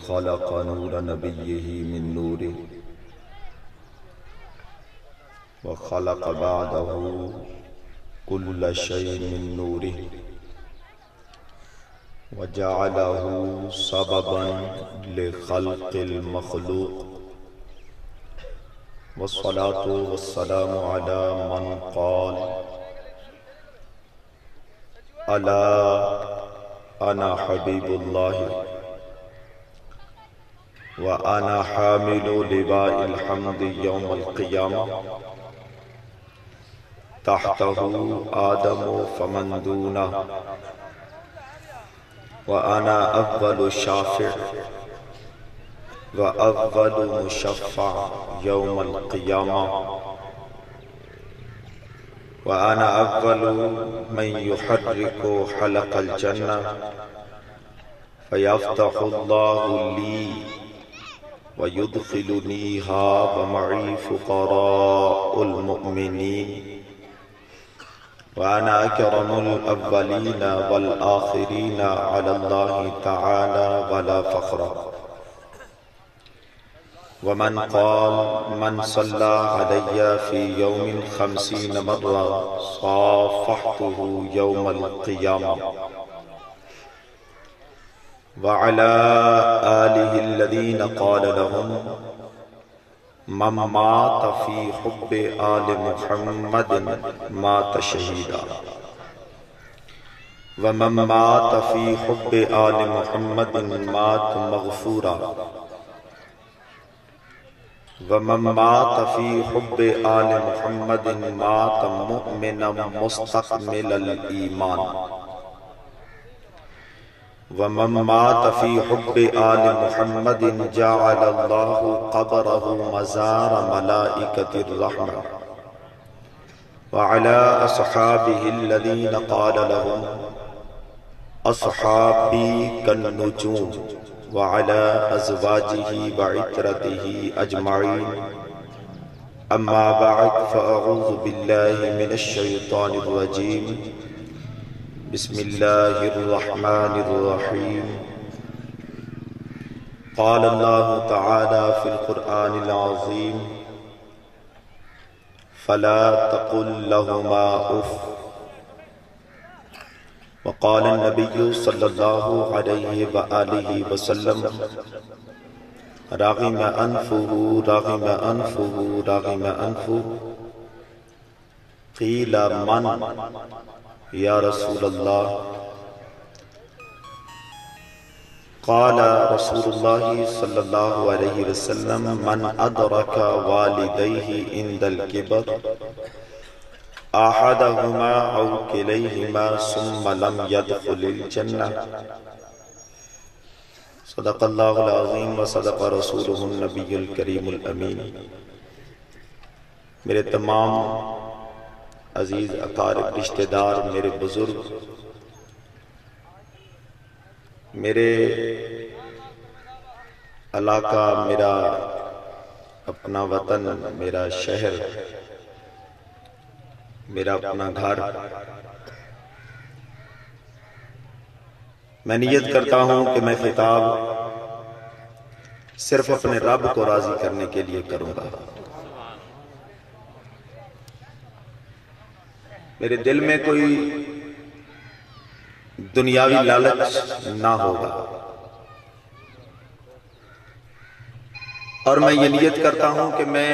خلق نور نبيه من نوره وخلق بعده كل شيء من نوره وجعله سببا لخلق المخلوق والصلاة والسلام على من قال ألا أنا حبيب الله وأنا حامل لواء الحمد يوم القيامة تحته آدم فمن دونه وأنا أول شافع وأول مشفع يوم القيامة وأنا أول من يحرك حلق الجنة فيفتح الله لي ويدخلنيها ومعي فقراء المؤمنين وأنا أكرم الأولين والآخرين على الله تعالى ولا فخر ومن قال من صلى علي في يوم 50 مرة صافحته يوم القيامة وعلى آله الذين قال لهم من مات في حب آل محمد مات شهيدا ومن مات في حب آل محمد مات مغفورا ومن مات في حب آل محمد مات مؤمنا مستكمل الإيمان ومن مات في حب آل محمد جعل الله قبره مزار ملائكة الرحمة وعلى أصحابه الذين قال لهم أصحابي كالنجوم وعلى أزواجه وعترته أجمعين أما بعد فأعوذ بالله من الشيطان الرجيم بسم الله الرحمن الرحيم قال الله تعالى في القرآن العظيم فلا تقل لهما أف وقال النبي صلى الله عليه وآله وسلم رغم أنفه رغم أنفه رغم أنفه قيل من یا رسول اللہ قال رسول اللہ صلی اللہ علیہ وسلم من ادرک والدیہ عند الکبر احدہما او کلیہما ثم لم يدخل الجنہ صدق اللہ العظیم وصدق رسولہ النبی الکریم الامین۔ میرے تمام عزیز اقارب رشتہ دار، میرے بزرگ، میرے علاقہ، میرا اپنا وطن، میرا شہر، میرا اپنا گھر، میں نیت کرتا ہوں کہ میں خطاب صرف اپنے رب کو راضی کرنے کے لیے کروں گا۔ میرے دل میں کوئی دنیاوی لالچ نہ ہوگا، اور میں یہ نیت کرتا ہوں کہ میں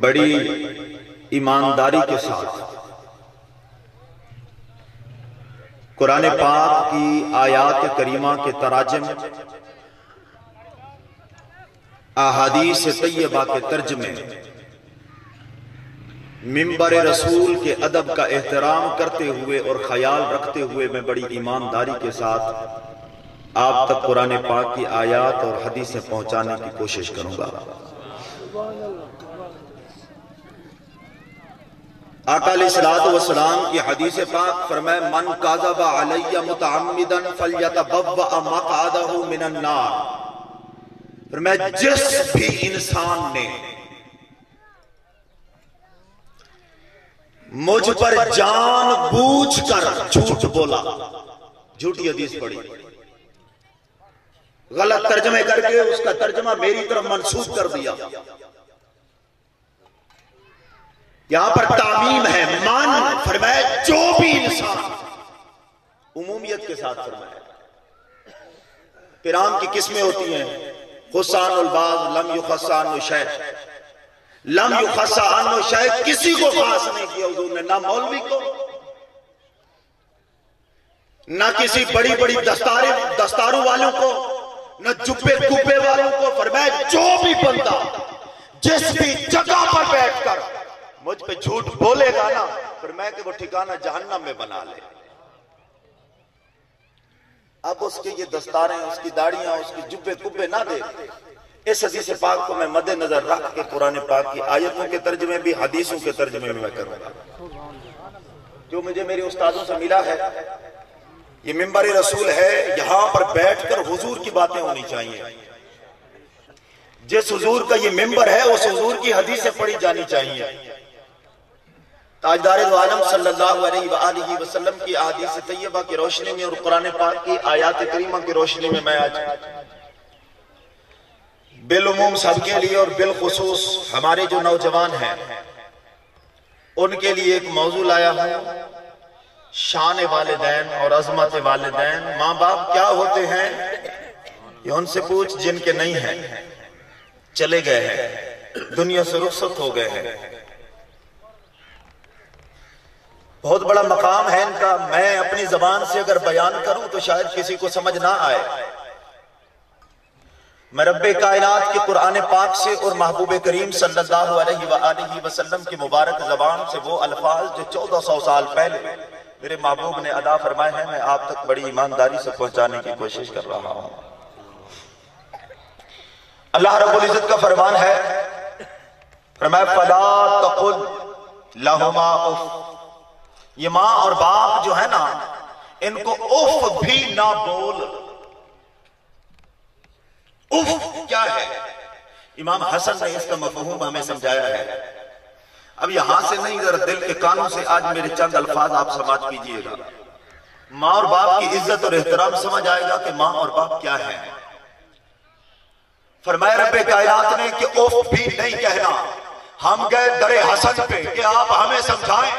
بڑی ایمانداری کے ساتھ قرآن پاک کی آیات کریمہ کے تراجم، احادیث طیبہ کے ترجمے، منبر رسول کے ادب کا احترام کرتے ہوئے اور خیال رکھتے ہوئے میں بڑی ایمانداری کے ساتھ آپ تک قرآن پاک کی آیات اور حدیثیں پہنچانے کی کوشش کروں گا۔ آقا علیہ الصلوۃ والسلام کی حدیث پاک فرمائے من کذب علی متعمدا فلیتبوأ مقعدہ من النار، فرمائے جس بھی انسان نے مجھ پر جان بوجھ کر جھوٹ بولا جھوٹی حدیث پڑھی، غلط ترجمے کر کے اس کا ترجمہ میری طرف منسوخ کر دیا۔ یہاں پر تعمیم ہے، من فرمایا جو بھی انسان، عمومیت کے ساتھ فرمایا۔ پھر عام کی قسمیں ہوتی ہیں، خصان البعض لم یخص عنہ شیء، لم یخص عنہ شیء، کسی کو خاص نہیں کیا حضور نے، نہ مولوی کو، نہ کسی بڑی بڑی دستاروں والوں کو، نہ جبے کبے والوں کو۔ فرمایا جو بھی بندہ جس بھی جگہ پر بیٹھ کر مجھ پہ جھوٹ بولے گا نا، فرمایا کہ وہ ٹھکانہ جہنم میں بنا لے۔ اب اس کے یہ دستاریں، اس کی داڑیاں، اس کی جبے کبے نہ دے۔ اس حدیث پاک کو میں مد نظر رکھ کے قرآن پاک کی آیتوں کے ترجمے بھی، حدیثوں کے ترجمے میں کروں گا۔ جو مجھے میرے استادوں سے ملا ہے، یہ منبر رسول ہے، یہاں پر بیٹھ کر حضور کی باتیں ہونی چاہیے۔ جس حضور کا یہ منبر ہے اس حضور کی حدیثیں پڑھی جانی چاہیے۔ تاجدار دو عالم صلی اللہ علیہ وآلہ وسلم کی احادیث طیبہ کی روشنی میں اور قرآن پاک کی آیات کریمہ کی روشنی میں میں آج بالعموم سب کے لیے اور بالخصوص ہمارے جو نوجوان ہیں ان کے لیے ایک موضوع لایا ہوں، شان والدین اور عظمت والدین۔ ماں باپ کیا ہوتے ہیں یہ ان سے پوچھ جن کے نہیں ہیں، چلے گئے ہیں، دنیا سے رخصت ہو گئے ہیں۔ بہت بڑا مقام ہے ان کا، میں اپنی زبان سے اگر بیان کروں تو شاید کسی کو سمجھ نہ آئے۔ میں رب کائنات کے قرآن پاک سے اور محبوب کریم صلی اللہ علیہ وآلہ وسلم کی مبارک زبان سے وہ الفاظ جو 1400 سال پہلے میرے محبوب نے ادا فرمائے ہیں، میں آپ تک بڑی ایمانداری سے پہنچانے کی کوشش کر رہا ہوں۔ اللہ رب العزت کا فرمان ہے، فرمایا فَلَا تَقُلْ لَهُمَا اُفٍّ۔ یہ ماں اور باپ جو ہے نا، ان کو اف بھی نہ بول۔ اف کیا ہے؟ امام حسن نے اس کا مفہوم ہمیں سمجھایا ہے۔ اب یہاں سے نہیں، ذرا دل کے کانوں سے آج میرے چند الفاظ آپ سماعت کیجئے گا۔ ماں اور باپ کی عزت اور احترام سمجھ آئے گا کہ ماں اور باپ کیا ہے۔ فرمایا رب کائنات نے کہ اف بھی نہیں کہنا۔ ہم گئے در حسن پہ کہ آپ ہمیں سمجھائیں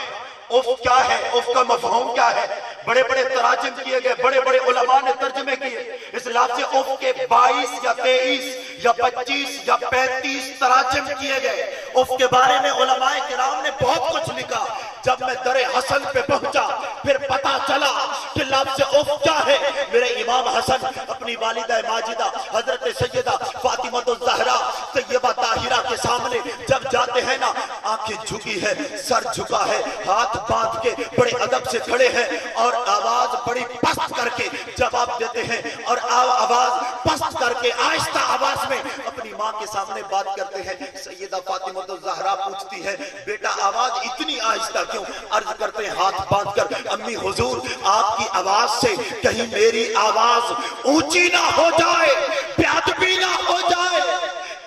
اف کیا ہے، اف کا مفہوم کیا ہے۔ بڑے بڑے تراجم کیے گئے، بڑے بڑے علماء نے ترجمے کیے۔ اس لفظ اف کے 22 یا 23 یا 25 یا 35 تراجم کیے گئے۔ اف کے بارے میں علماء کرام نے بہت کچھ لکھا۔ جب میں در حسن پہ پہنچا پھر پتا چلا کہ لفظ اف کیا ہے۔ میرے امام حسن اپنی والدہ ماجدہ حضرت سیدہ فاطمہ الزہرا طیبہ طاہرہ کے سامنے جب جاتے ہیں نا، آنکھیں جھکی ہے، سر جھکا ہے، ہاتھ باندھ کے بڑے ادب سے کھڑے ہیں اور آواز بڑی پست کر کے جواب دیتے ہیں، اور آواز پست کر کے آہستہ آواز میں اپنی ماں کے سامنے بات کرتے ہیں۔ سیدہ فاطمہ الزہرا پوچھتی ہے، بیٹا آواز اتنی آہستہ کیوں؟ عرض کرتے ہیں ہاتھ باندھ کر، امی حضور آپ کی آواز سے کہیں میری آواز اونچی نہ ہو جائے، بےادبی نہ ہو جائے،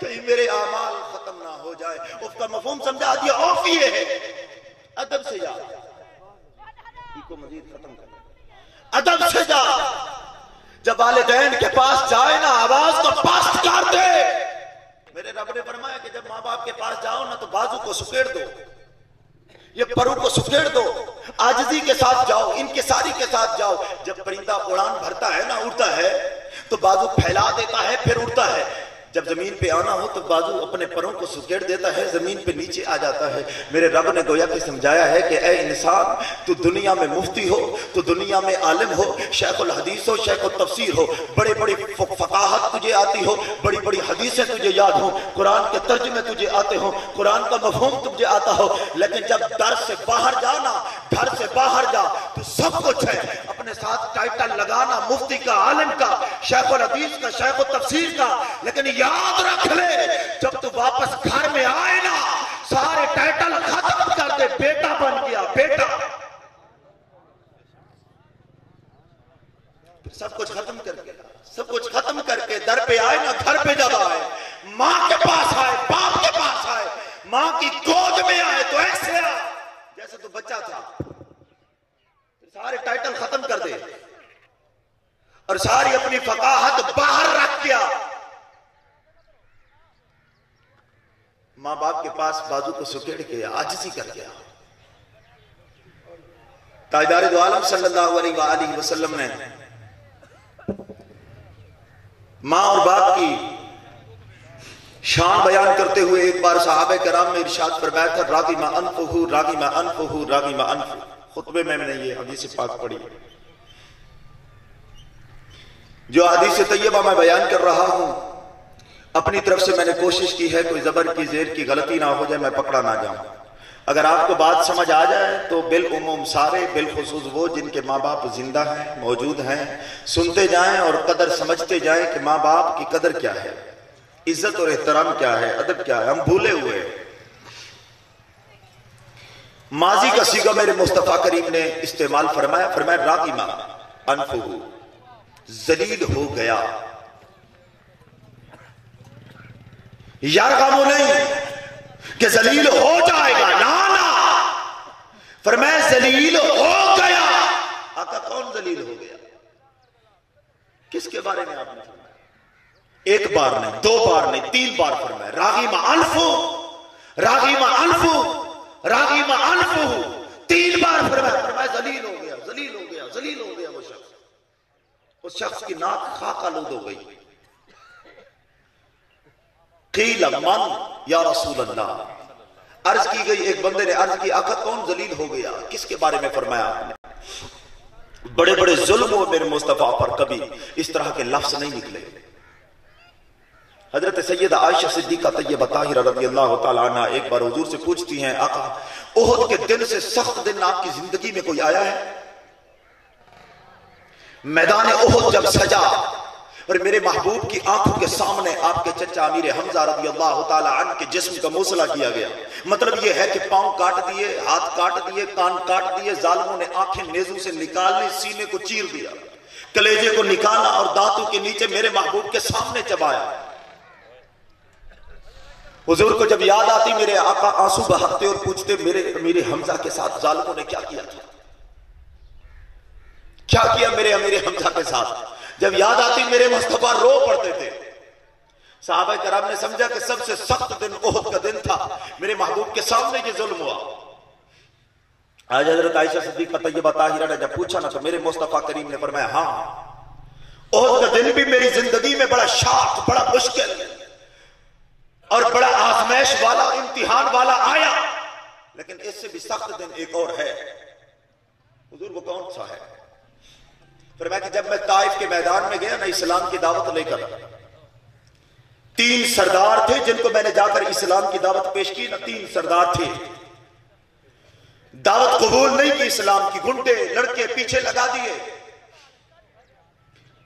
کہیں میرے اعمال ختم نہ ہو جائے۔ اس کا مفہوم سمجھا دیا۔ اوف یہ ہے ادب سے جا، کو مزید ختم کر، ادب سے جا۔ جب والدین کے پاس جائے نا، آواز کو پست کر دے۔ میرے رب نے فرمایا کہ جب ماں باپ کے پاس جاؤ نا تو بازو کو سکیڑ دو، یہ پرو کو سکیڑ دو، عاجزی کے ساتھ جاؤ، انکساری کے ساتھ جاؤ۔ جب پرندہ اڑان بھرتا ہے نا، اڑتا ہے تو بازو پھیلا دیتا ہے پھر اڑتا ہے۔ جب زمین پہ آنا ہو تو بازو اپنے پروں کو سکیڑ دیتا ہے، زمین پہ نیچے آ جاتا ہے۔ میرے رب نے گویا کہ سمجھایا ہے کہ اے انسان، تو دنیا میں مفتی ہو، تو دنیا میں عالم ہو، شیخ الحدیث ہو، شیخ التفسیر ہو، بڑی بڑی فقاہت تجھے آتی ہو، بڑی بڑی حدیثیں تجھے یاد ہوں، قرآن کے ترجمے تجھے آتے ہوں، قرآن کا مفہوم تجھے آتا ہو، لیکن جب در سے باہر جانا، گھر سے باہر جا تو سب کچھ ہے۔ اپنے ساتھ ٹائٹل لگانا مفتی کا، عالم کا، شیخ الحدیث کا، شیخ التفسیر کا، لیکن یاد رکھ لے جب تو واپس گھر میں آئے نا، سارے ٹائٹل ختم کر دے، بیٹا بن گیا بیٹا، سب کچھ ختم کر کے، سب کچھ ختم کر کے در پہ آئے نا، گھر پہ جب آئے، ماں کے پاس آئے، باپ کے پاس آئے، ماں کی گود میں آئے تو ایسے آئے جیسے تو بچہ تھا، سارے ٹائٹل ختم کر دے۔ اور ساری اپنی فقاہت باہر رکھ گیا. ماں باپ کے پاس بازو کو سکیڑ کے عاجزی کر گیا. تاجدار دو عالم صلی اللہ علیہ وآلہ وسلم نے ماں اور باپ کی شان بیان کرتے ہوئے ایک بار صحابہ کرام میں ارشاد فرمایا تھا راغم انفہ راغم انفہ راغم انفہ. خطبے میں نے یہ حدیث پاک پڑھی. جو حدیث طیبہ میں بیان کر رہا ہوں اپنی طرف سے میں نے کوشش کی ہے کوئی زبر کی زیر کی غلطی نہ ہو جائے, میں پکڑا نہ جاؤں. اگر آپ کو بات سمجھ آ جائے تو بالعموم سارے, بالخصوص وہ جن کے ماں باپ زندہ ہیں, موجود ہیں, سنتے جائیں اور قدر سمجھتے جائیں کہ ماں باپ کی قدر کیا ہے, عزت اور احترام کیا ہے, ادب کیا ہے. ہم بھولے ہوئے ہیں. ماضی کا صیغہ میرے مصطفیٰ کریم نے استعمال فرمایا راغم انفہ, ذلیل ہو گیا. یرغم نہیں کہ ذلیل ہو جائے گا, نا فرمایا ذلیل ہو گیا. آقا کون ذلیل ہو گیا؟ کس کے بارے میں آپ نے فرمایا؟ ایک بار نہیں, دو بار نہیں, تین بار فرمایا راغم انفہ راغم انفہ راغم انفہ. تین بار فرمایا ذلیل ہو گیا, ذلیل ہو گیا, ذلیل ہو گیا. وہ شخص, اس شخص کی ناک خاک آلود ہو گئی. قیل من یا رسول اللہ, عرض کی گئی, ایک بندے نے عرض کی آقا کون ذلیل ہو گیا, کس کے بارے میں فرمایا آپ نے؟ بڑے بڑے ظلم ہوئے میرے مصطفیٰ پر, کبھی اس طرح کے لفظ نہیں نکلے. حضرت سیدہ عائشہ صدیقہ طیبہ طاہرہ رضی اللہ تعالیٰ عنہ ایک بار حضور سے پوچھتی ہیں آقا احد کے دن سے سخت دن آپ کی زندگی میں کوئی آیا ہے؟ میدان احد جب سجا اور میرے محبوب کی آنکھوں کے سامنے آپ کے چچا امیر حمزہ رضی اللہ تعالیٰ عنہ کے جسم کا موصلہ کیا گیا, مطلب یہ ہے کہ پاؤں کاٹ دیے, ہاتھ کاٹ دیے, کان کاٹ دیے, ظالموں نے آنکھیں نیزوں سے نکال لی, سینے کو چیر دیا, کلیجے کو نکالا اور دانتوں کے نیچے میرے محبوب کے سامنے چبایا. حضور کو جب یاد آتی میرے آقا آنسو بہاتے اور پوچھتے میرے امیر حمزہ کے ساتھ ظالموں نے کیا کیا تھا, کیا کیا میرے امیر حمزہ کے ساتھ. جب یاد آتی میرے مصطفیٰ رو پڑتے تھے. صحابہ کرام نے سمجھا کہ سب سے سخت دن احد کا دن تھا, میرے محبوب کے سامنے یہ ظلم ہوا. آج حضرت عائشہ صدیقہ طیبہ طاہرہ نے جب پوچھا نا تو میرے مصطفیٰ کریم نے فرمایا ہاں احد کا دن بھی میری زندگی میں بڑا شاق, بڑا مشکل اور بڑا آزمائش والا, امتحان والا آیا, لیکن اس سے بھی سخت دن ایک اور ہے. حضور وہ کون سا ہے؟ فرمایا کہ جب میں طائف کے میدان میں گیا نا اسلام کی دعوت لے کر, 3 سردار تھے جن کو میں نے جا کر اسلام کی دعوت پیش کی نا, 3 سردار تھے, دعوت قبول نہیں کی اسلام کی, گھنٹے لڑکے پیچھے لگا دیے,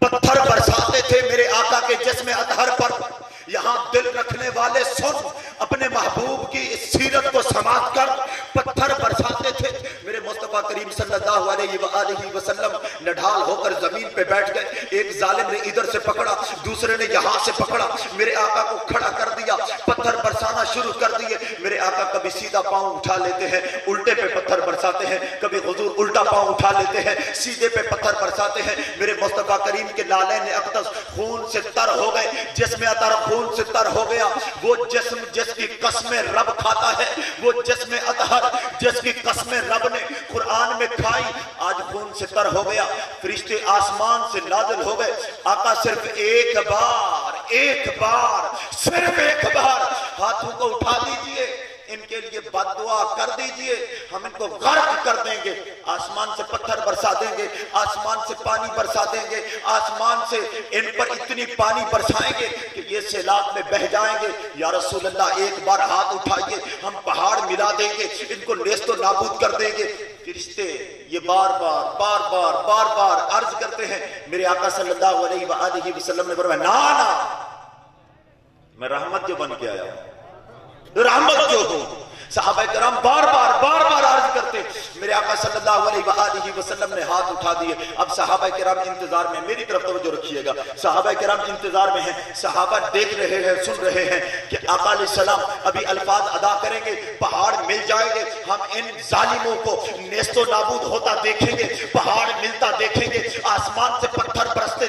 پتھر برساتے تھے میرے آقا کے جسم اطہر پر. یہاں دل رکھنے والے سن اپنے محبوب کی سیرت کو سماعت کر پتھر برساتے تھے. میرے مصطفیٰ کریم صلی اللہ علیہ وآلہ وسلم نڈھال ہو کر زمین پہ بیٹھ گئے. ایک ظالم نے ادھر سے پکڑا, دوسرے نے یہاں سے پکڑا, میرے آقا کو کھڑا کر دیا, پتھر برسانا شروع کر دیے. میرے آقا کبھی سیدھا پاؤں اٹھا لیتے ہیں, الٹے پہ پتھر برساتے ہیں, کبھی حضور الٹا پاؤں اٹھا لیتے ہیں, سیدھے پہ پتھر برساتے ہیں. میرے مصطفیٰ کریم کے لالین اقدس خون سے تر ہو گئے, جسم اطہر خون سے تر ہو گیا. وہ جسم جس کی قسمیں رب کھاتا ہے, وہ جسم اطہر جس کی قسمیں رب نے قرآن میں کھائی, آج خون سے تر ہو گیا. فرشتے آسمان سے نازل ہو گئے. آقا صرف ایک بار صرف ایک بار ہاتھوں کو اٹھا دیجئے, ان کے لیے بد دعا کر دیجئے, ہم ان کو غرق کر دیں گے. آسمان سے پتھر برسا دیں گے, آسمان سے پانی برسا دیں گے, آسمان سے ان پر اتنی پانی برسائیں گے کہ یہ سیلاب میں بہ جائیں گے. یا رسول اللہ ایک بار ہاتھ اٹھائیے, ہم پہاڑ ملا دیں گے, ان کو نیست و نابود کر دیں گے. فرشتے یہ بار بار عرض کرتے ہیں. میرے آقا صلی اللہ علیہ وآلہ وسلم نے فرمایا نا میں رحمت جو بن کے آیا ہوں, رحمت جو ہوں. صحابہ کرام بار بار عرض کرتے. میرے آقا صلی اللہ علیہ وآلہ وسلم نے ہاتھ اٹھا دیے. اب صحابہ کرام انتظار میں, میری طرف توجہ رکھیے گا, صحابہ کرام انتظار میں ہیں. صحابہ دیکھ رہے ہیں, سن رہے ہیں کہ آقا علیہ السلام ابھی الفاظ ادا کریں گے, پہاڑ مل جائیں گے, ہم ان ظالموں کو نیست و نابود ہوتا دیکھیں گے, پہاڑ ملتا دیکھیں گے, آسمان سے پتھر برستے